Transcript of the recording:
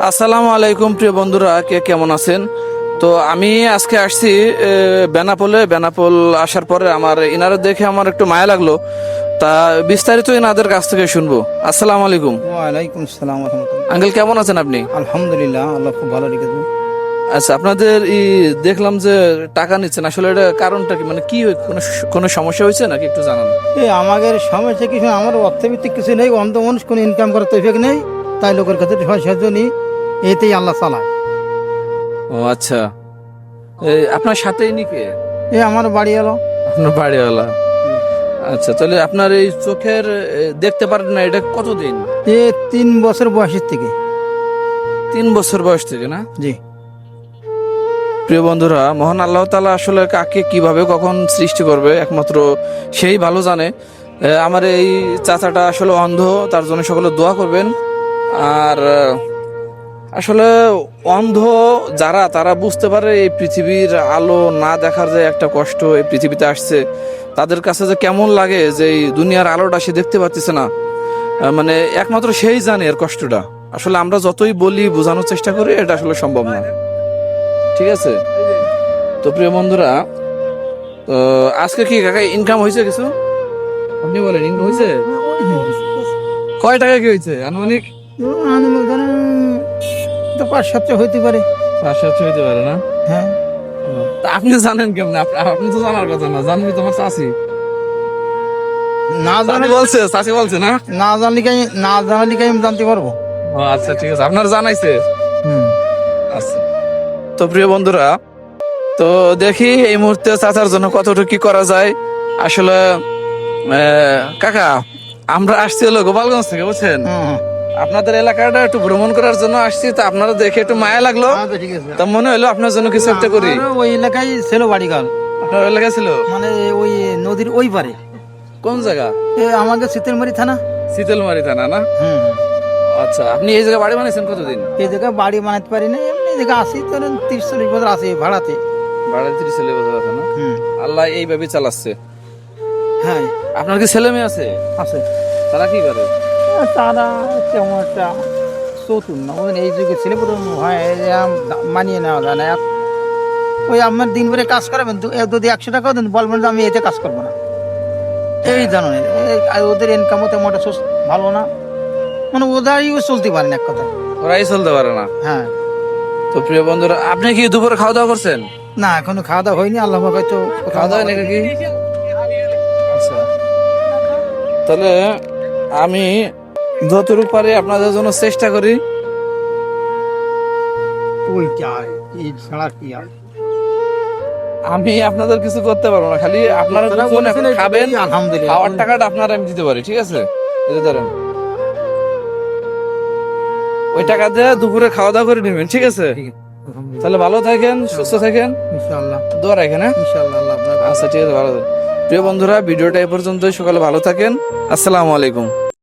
আসসালামু আলাইকুম প্রিয় বন্ধুরা, কে কেমন আছেন? তো আমি আজকে আসছি বেনাপোল আসার পরে আমার ইনারা দেখে আমার একটু মায়া লাগলো। তা বিস্তারিত ইনাদের কাছ থেকে শুনবো। আসসালামু আলাইকুম। ওয়ালাইকুম আসসালাম রহমতুল্লাহ। আঙ্কেল কেমন আছেন আপনি? আলহামদুলিল্লাহ, আল্লাহ খুব ভালো রেখেছে। আচ্ছা, আপনাদের দেখলাম যে টাকা নিচ্ছেন, আসলে এটা কারণটা কি? মানে কি কোনো সমস্যা হয়েছে নাকি একটু জানান। আমাদের সমস্যা কিছু, আমার অর্থভিত্তিক কিছু নেই, অন্ধ মানুষ কোনো ইনকাম করার তৌফিক নেই, তাই লোকের কাছে সাহায্য নিই, এতেই আল্লাহ চালায়। ও আচ্ছা, আপনার সাথেই নিকে আমার বাড়ি এলো। আপনার বাড়িওয়ালা? আচ্ছা, তাহলে আপনার এই চোখের দেখতে পারেন না, এটা কতদিন? 3 বছর বয়সের থেকে। 3 বছর বয়স থেকে না? জি। প্রিয় বন্ধুরা, মহান আল্লাহ তাআলা আসলে কাকে কিভাবে কখন সৃষ্টি করবে একমাত্র সেই ভালো জানে। আমার এই চাচাটা আসলে অন্ধ, তার জন্য সকলে দোয়া করবেন। আর আসলে অন্ধ যারা, তারা বুঝতে পারে এই পৃথিবীর আলো না দেখার যে একটা কষ্ট এই পৃথিবীতে আসছে, তাদের কাছে যে কেমন লাগে যে এই দুনিয়ার আলোটা সে দেখতে পাচ্ছে না। মানে একমাত্র সেই জানে এর কষ্টটা। আসলে আমরা যতই বলি, বোঝানোর চেষ্টা করি, এটা আসলে সম্ভব না। ঠিক আছে? তো প্রিয় বন্ধুরা, তো আজকে কি কাকা ইনকাম হয়েছে কিছু? আপনি বলেন, ইনকাম হয়েছে? কয় টাকা কি হয়েছে আনুমানিক? আনুমানিক ধরেন তো 5-7 হইতে পারে। 500 হইতে পারে না? হ্যাঁ। তা আপনি জানেন কেমন? আপনি তো জানার কথা না, জানবি তোমার চাষি না জানি বলছে, চাষি বলছে না? না জানলে কি আমি জানতে পারবো? ও আচ্ছা, ঠিক আছে, আপনার জানাইছে। হুম। আচ্ছা, তো প্রিয় বন্ধুরা, তো দেখি এই মুহূর্তে চাচার জন্য কতটুকু কি করা যায়। আসলে কাকা, আমরা আসছি হলো গোপালগঞ্জ থেকে, বুঝছেন? আপনাদের এলাকাটা একটু ভ্রমণ করার জন্য আসছি, তো আপনারা দেখে একটু মায়া লাগলো, আচ্ছা, ঠিক আছে। তা মনে হলো আপনার জন্য কিছু একটা করি। আমারও ওই এলাকায় ছিল বাড়িঘর। আপনার এলাকা ছিল মানে ওই নদীর ওই পারে। কোন জায়গা? আমাকে শীতলমারি থানা। শীতলমারি থানা না? হুম। আচ্ছা, আপনি এই জায়গায় বাড়ি বানিয়েছেন কতদিন? এই জায়গায় বাড়ি বানাতে পারি না, এমনি এই জায়গায় আসি, ধরেন 30-40 বছর আসি ভাড়াতে। ভাড়া 30 বছর আছে না? হুম। আল্লাহ এইভাবে চালাচ্ছে। হ্যাঁ, আপনার কি ছেলে মেয়ে আছে? আছে। তারা কি করে? তারা কেমন একটা চতুর না, ওদের এই যুগে ছেলে পুরো হয় মানিয়ে নেওয়া যায় না। ওই আপনার দিন ভরে কাজ করাবেন, যদি 100 টাকাও দেন, বলবেন যে আমি এতে কাজ করবো না। এই ধরনের ওদের ইনকামও তেমন একটা ভালো না, মানে ওদেরই চলতে পারেন এক কথা। ওরাই চলতে পারে না। হ্যাঁ। তো প্রিয় বন্ধুরা, আপনি কি দুপুরে খাওয়া দাওয়া করছেন? না, এখনো খাওয়া দাওয়া হয়নি, আল্লাহ হয়তো খাওয়া দাওয়া নাকি? আচ্ছা, তাহলে আমি যতটুকু পারি আপনাদের জন্য চেষ্টা করি। ওই এই ছাড়া কি আর আমি আপনাদের কিছু করতে পারবো না, খালি আপনারা যখন এখন খাবেন, আলহামদুলিল্লাহ, খাওয়ার টাকাটা আপনারা আমি দিতে পারি। ঠিক আছে? এই যে ধরেন, ওই টাকা দিয়ে দুপুরে খাওয়া দাওয়া করে নেবেন। ঠিক আছে? তাহলে ভালো থাকেন, সুস্থ থাকেন, ইনশাআল্লাহ। দোয়া রাখেন। হ্যাঁ, ইনশাআল্লাহ, আল্লাহ আপনার আচ্ছা, ঠিক আছে, ভালো থাকেন। প্রিয় বন্ধুরা, ভিডিওটা এ পর্যন্তই। সকালে ভালো থাকেন। আসসালামু আলাইকুম।